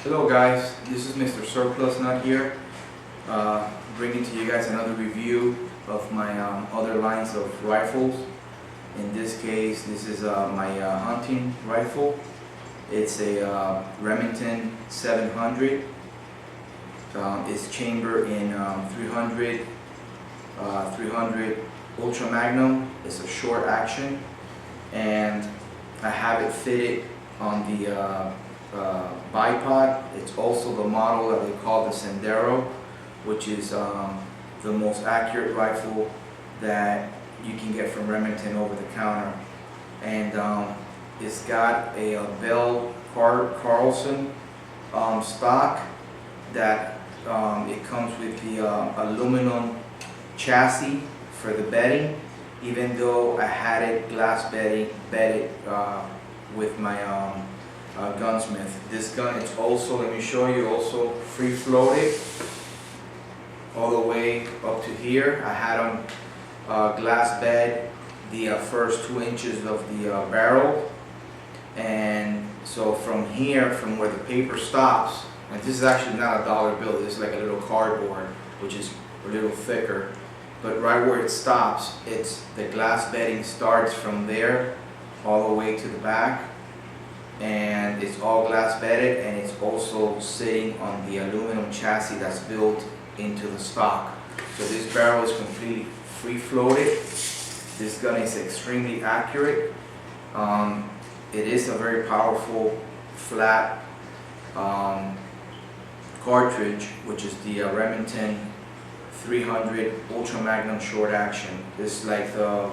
Hello guys, this is Mr. Surplus Nut here, bringing to you guys another review of my other lines of rifles. In this case, this is my hunting rifle. It's a Remington 700. It's chambered in 300 Ultra Magnum. It's a short action, and I have it fitted on the bipod. It's also the model that we call the Sendero, which is the most accurate rifle that you can get from Remington over the counter. And it's got a Bell Carlson stock that it comes with the aluminum chassis for the bedding, even though I had it glass bedded with my gunsmith. This gun is also, let me show you, also free floated all the way up to here. I had on glass bed the first 2 inches of the barrel, and so from here, from where the paper stops, and this is actually not a dollar bill, this is like a little cardboard, which is a little thicker, but right where it stops, it's the glass bedding starts from there all the way to the back, and it's all glass bedded, and it's also sitting on the aluminum chassis that's built into the stock. So this barrel is completely free floated. This gun is extremely accurate. It is a very powerful flat cartridge, which is the Remington 300 Ultra Magnum short action. This is like the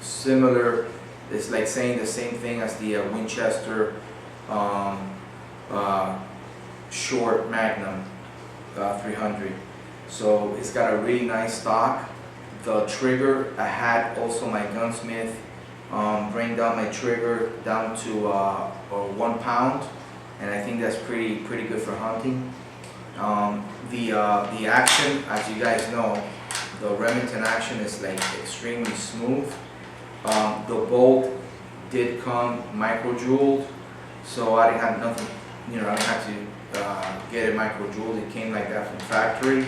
similar, it's like saying the same thing as the Winchester short Magnum 300. So it's got a really nice stock. The trigger, I had also my gunsmith bring down my trigger down to 1 pound, and I think that's pretty good for hunting. The action, as you guys know, the Remington action is like extremely smooth. The bolt did come micro-jeweled, so I didn't have nothing, you know, I didn't have to get it micro-jeweled. It came like that from factory.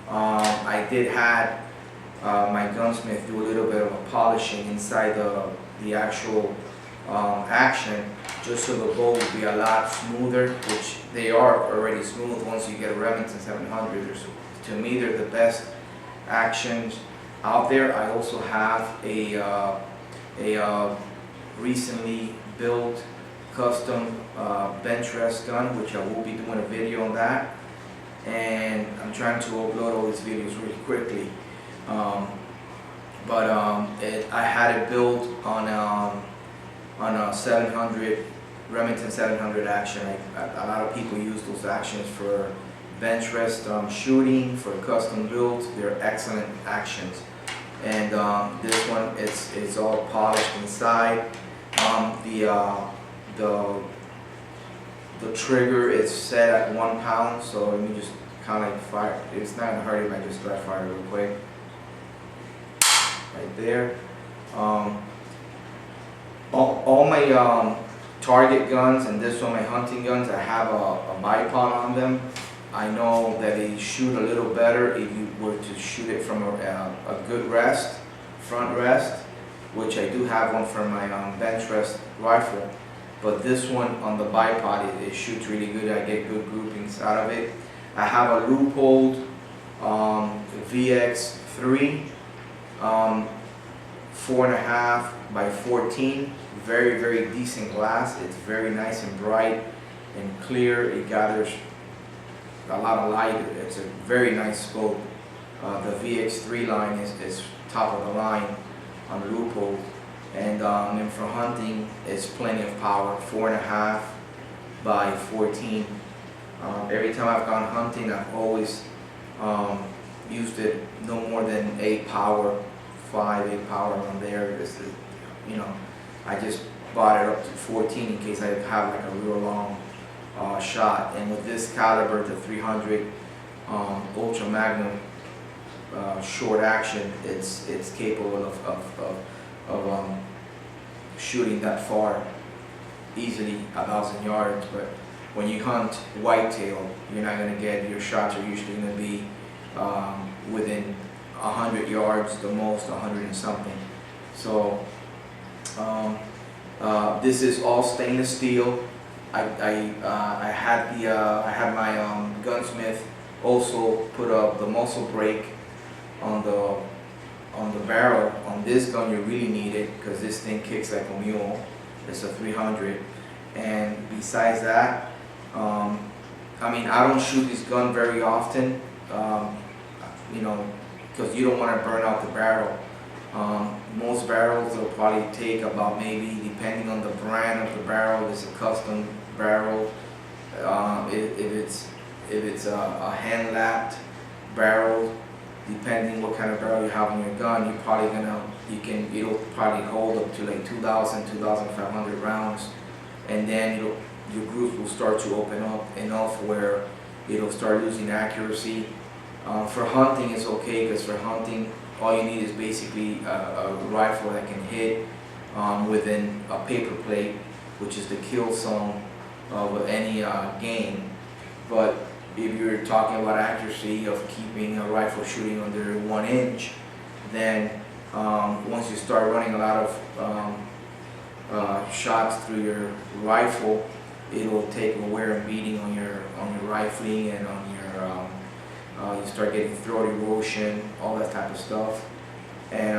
I did had my gunsmith do a little bit of a polishing inside the actual action, just so the bolt would be a lot smoother, which they are already smooth once you get a Remington 700. To me, they're the best actions out there. I also have a recently built custom bench rest gun, which I will be doing a video on that, and I'm trying to upload all these videos really quickly. I had it built on a 700 Remington 700 action. A lot of people use those actions for bench rest shooting, for custom builds. They're excellent actions. And this one, it's all polished inside. The trigger is set at 1 pound, so let me just kind of like fire. It's not in a hurry, but I just dry fire real quick. Right there. All my target guns, and this one my hunting guns, I have a bipod on them. I know that they shoot a little better if you were to shoot it from a good rest, front rest, which I do have one for my bench rest rifle. But this one on the bipod, it shoots really good. I get good groupings out of it. I have a Leupold VXIII 4.5 by 14. Very decent glass. It's very nice and bright and clear. It gathers a lot of light. It's a very nice scope. The VX3 line is top of the line on Leupold, and for hunting, it's plenty of power. 4.5 by 14. Every time I've gone hunting, I've always used it no more than 8 power, 8 power on there. You know, I just bought it up to 14 in case I have like a real long shot. And with this caliber, the 300 Ultra Magnum short action, it's capable of shooting that far easily, 1,000 yards. But when you hunt whitetail, you're not gonna get, your shots are usually gonna be within 100 yards, the most 100 and something. So this is all stainless steel. I had my gunsmith also put up the muzzle brake on the barrel. On this gun you really need it because this thing kicks like a mule. It's a 300, and besides that, I mean, I don't shoot this gun very often, you know, because you don't want to burn out the barrel. Most barrels will probably take about, maybe depending on the brand of the barrel, it's a custom barrel. If it's a hand lapped barrel, depending what kind of barrel you have on your gun, you're probably it'll probably hold up to like 2,000, 2,500 rounds, and then your grooves will start to open up enough where it'll start losing accuracy. For hunting it's okay, because for hunting all you need is basically a rifle that can hit within a paper plate, which is the kill zone of any game. But if you're talking about accuracy of keeping a rifle shooting under 1 inch, then once you start running a lot of shots through your rifle, it'll take a wear and beating on your rifling, and on your you start getting throat erosion, all that type of stuff, and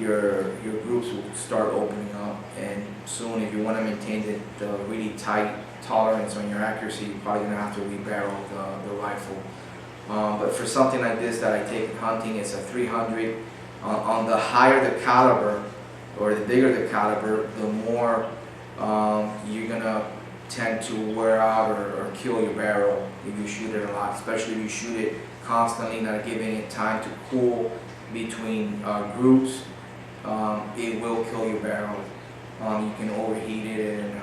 your groups will start opening up. And soon, if you want to maintain the really tight tolerance on your accuracy, you're probably gonna have to rebarrel the rifle. But for something like this that I take in hunting, it's a 300. On the higher the caliber, or the bigger the caliber, the more you're gonna tend to wear out or kill your barrel if you shoot it a lot, especially if you shoot it constantly, not giving it time to cool between groups. It will kill your barrel. You can overheat it, and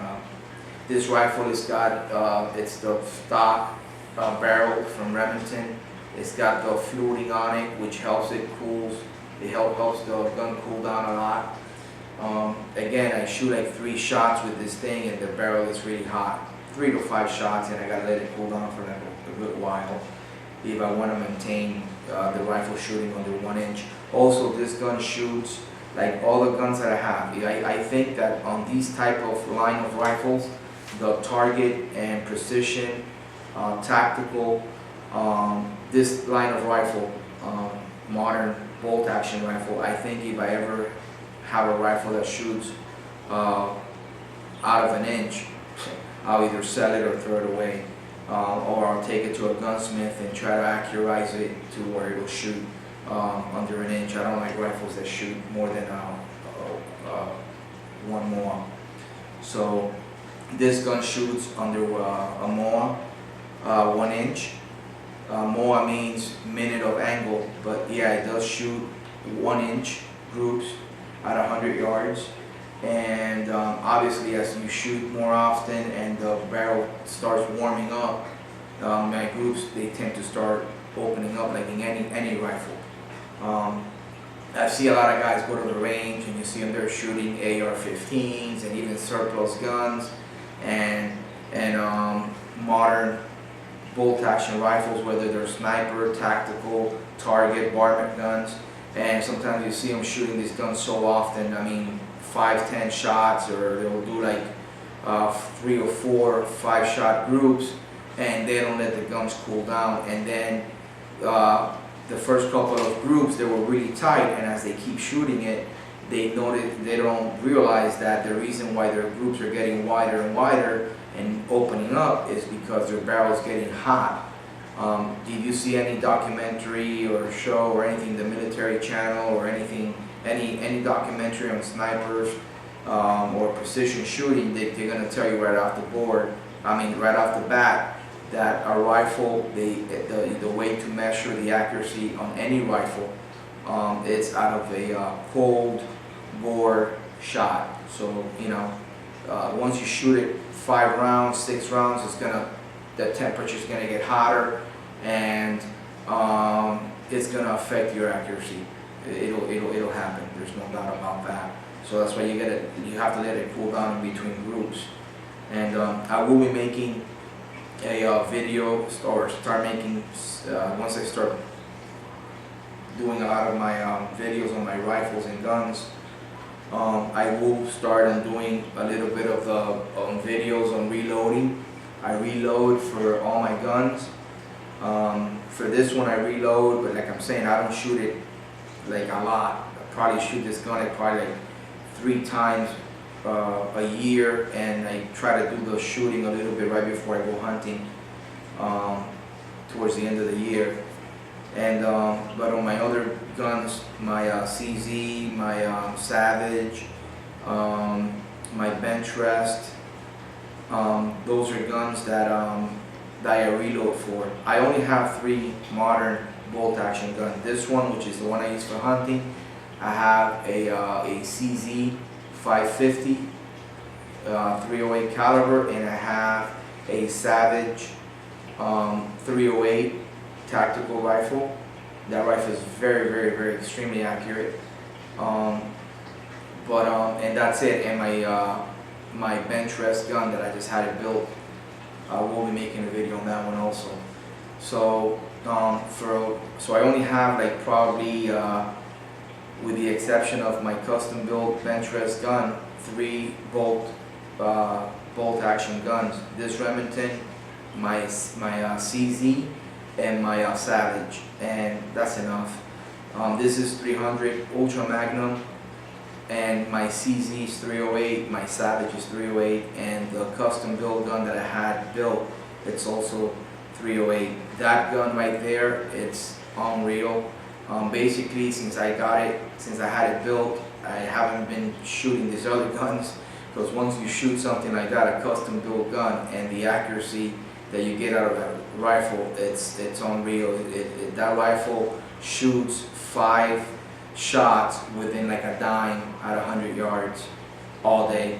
this rifle has got it's the stock barrel from Remington. It's got the fluting on it, which helps it cools. It helps the gun cool down a lot. Again, I shoot like 3 shots with this thing, and the barrel is really hot. 3 to 5 shots, and I gotta let it cool down for like a good while if I want to maintain the rifle shooting under 1 inch. Also, this gun shoots like all the guns that I have. I think that on these type of line of rifles, the target and precision, tactical, this line of rifle, modern bolt action rifle, I think if I ever have a rifle that shoots out of 1 inch, I'll either sell it or throw it away, or I'll take it to a gunsmith and try to accurize it to where it'll shoot under 1 inch. I don't like rifles that shoot more than 1 MOA. So this gun shoots under a MOA, 1 inch. MOA means minute of angle, but yeah, it does shoot 1 inch groups at 100 yards. And obviously, as you shoot more often and the barrel starts warming up, my groups, they tend to start opening up like in any rifle. I see a lot of guys go to the range, and you see them there shooting AR-15s and even surplus guns and modern bolt action rifles, whether they're sniper, tactical, target, varmint guns. And sometimes you see them shooting these guns so often, I mean 5-10 shots, or they'll do like 3 or 4 5-shot groups, and they don't let the guns cool down. And then the first couple of groups, they were really tight, and as they keep shooting it, they don't realize that the reason why their groups are getting wider and wider and opening up is because their barrel is getting hot. Did you see any documentary or show or anything, the military channel or anything, any documentary on snipers or precision shooting? They're going to tell you right off the bat, that a rifle, the way to measure the accuracy on any rifle, it's out of a cold bore shot. So once you shoot it 5 rounds, 6 rounds, the temperature is gonna get hotter, and it's gonna affect your accuracy. It'll happen. There's no doubt about that. So that's why you have to let it cool down in between groups. And I will be making a video, or start making, once I start doing a lot of my videos on my rifles and guns, I will start on doing a little bit of the videos on reloading. I reload for all my guns. For this one I reload, but like I'm saying, I don't shoot it like a lot. I probably shoot this gun like probably like 3 times a year, and I try to do the shooting a little bit right before I go hunting towards the end of the year. And but on my other guns, my CZ, my Savage, my bench rest, those are guns that I reload for. I only have 3 modern bolt action guns. This one, which is the one I use for hunting, I have a CZ 550 308 caliber, and I have a Savage 308 tactical rifle. That rifle is very, very, very extremely accurate. And that's it. And my bench rest gun that I just had it built, we'll be making a video on that one also. So so I only have like probably, with the exception of my custom built bench rest gun, 3 bolt action guns. This Remington, my CZ, and my Savage, and that's enough. This is 300 Ultra Magnum, and my CZ is 308, my Savage is 308, and the custom build gun that I had built, it's also 308. That gun right there, it's unreal. Basically, since I had it built, I haven't been shooting these other guns, because once you shoot something like that, a custom built gun, and the accuracy that you get out of that rifle, it's unreal. That rifle shoots 5 shots within like a dime at 100 yards all day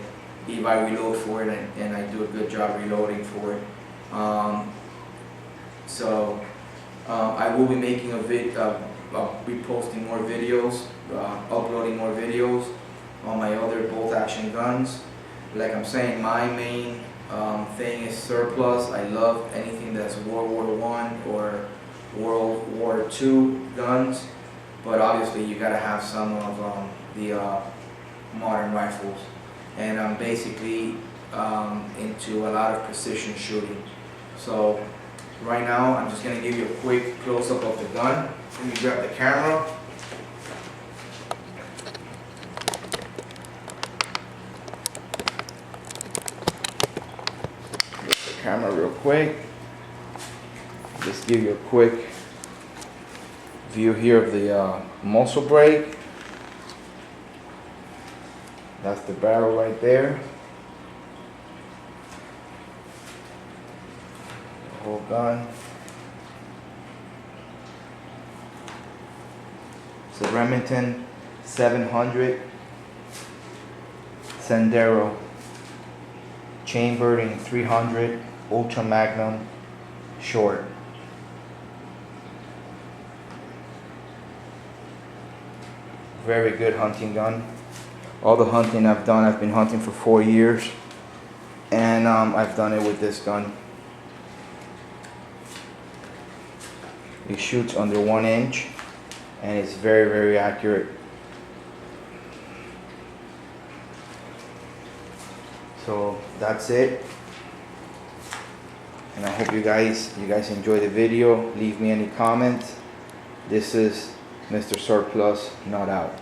if I reload for it, and I do a good job reloading for it. I will be making reposting more videos, uploading more videos on my other bolt action guns. Like I'm saying, my main thing is surplus. I love anything that's World War I or World War II guns, but obviously you gotta have some of the modern rifles. And I'm basically into a lot of precision shooting. So right now I'm just gonna give you a quick close-up of the gun. Let me grab the camera. Camera real quick. Just give you a quick view here of the muzzle brake. That's the barrel right there. The whole gun. It's a Remington 700 Sendero, chambered in 300 Ultra Magnum short. Very good hunting gun. All the hunting I've done, I've been hunting for 4 years, and I've done it with this gun. It shoots under 1 inch, and it's very, very accurate. So that's it, and I hope you guys enjoy the video. Leave me any comments. This is Mr. Surplus, not out.